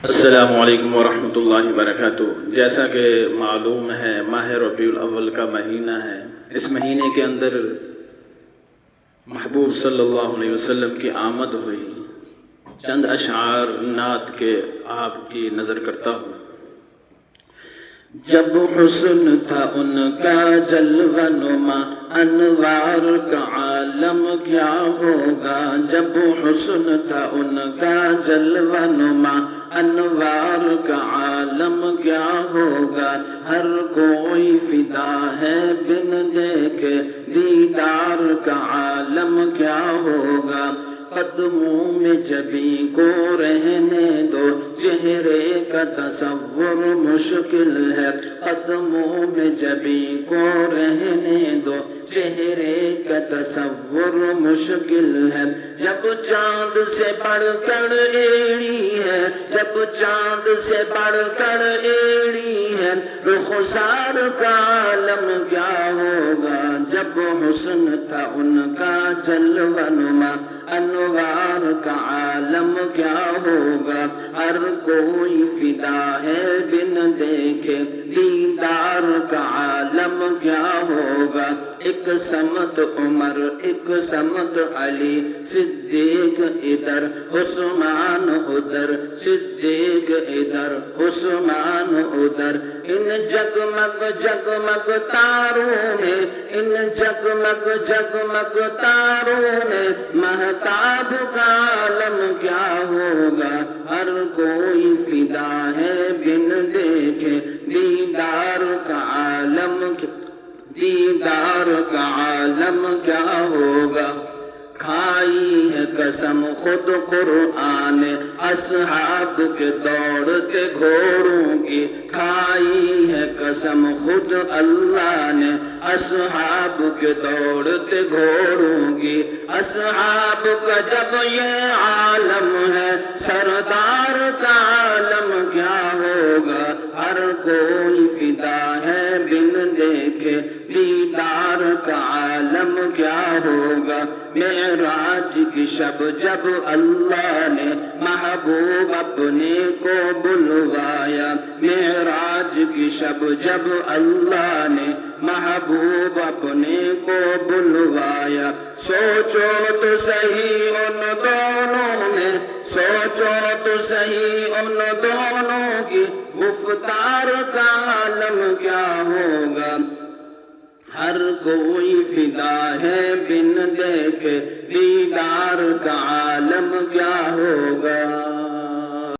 السلام علیکم ورحمۃ اللہ وبرکاتہ۔ جیسا کہ معلوم ہے ماہ ربیع الاول کا مہینہ ہے۔ اس مہینے کے اندر محبوب صلی اللہ علیہ وسلم کی آمد ہوئی۔ چند اشعار نعت کے آپ کی نظر کرتا ہوں۔ جب حسن تھا ان کا جلوہ نما، انوار کا عالم کیا ہوگا۔ جب حسن تھا ان کا جلوہ نما، انوار کا عالم کیا ہوگا۔ ہر کوئی فدا ہے بن دیکھے دیدار کا عالم کیا ہوگا۔ قدموں میں جبیں کو رہنے دو، چہرے کا تصور مشکل ہے۔ قدموں میں جبیں کو رہنے دو، چہرے کا تصور مشکل ہے۔ جب چاند سے بڑھ کر ایڑی ہے، جب چاند سے بڑھ کر ایڑی ہے، رخسار کا عالم کیا ہوگا۔ جب حسن تھا ان کا جلوہ نما، انوار کا عالم کیا ہوگا۔ ہر کوئی فدا ہے بن دیکھے دیدار کا عالم کیا ہوگا۔ ایک سمت عمر ایک سمت علی، صدیق ادھر عثمان ادھر، صدیق ادھر عثمان ادھر۔ ان جگمگ جگمگ تاروں میں، ان جگمگ جگمگ تاروں میں، مہتاب کا عالم کیا ہوگا۔ ہر کوئی فدا ہے بن دیکھے دیدار کا عالم، دیدار کا عالم کیا ہوگا۔ کھائی ہے قسم خود قرآن اصحاب کے دوڑتے گھوڑوں کی، کھائی ہے قسم خود اللہ نے اصحاب کے دوڑتے گھوڑوں کی۔ اصحاب کا جب یہ عالم ہے، سردار کا عالم کیا ہوگا۔ ہر کوئی فدا ہے بن دیکھے دیدار کا عالم کیا ہوگا۔ معراج کی شب جب اللہ نے محبوب اپنے کو بلوایا، معراج کی شب جب اللہ نے محبوب اپنے کو بلوایا۔ سوچو تو صحیح ان دونوں میں، سوچو تو صحیح ان دونوں کی، گفتار کا عالم کیا ہوگا۔ ہر کوئی فدا ہے بن دیکھے دیدار کا عالم کیا ہوگا۔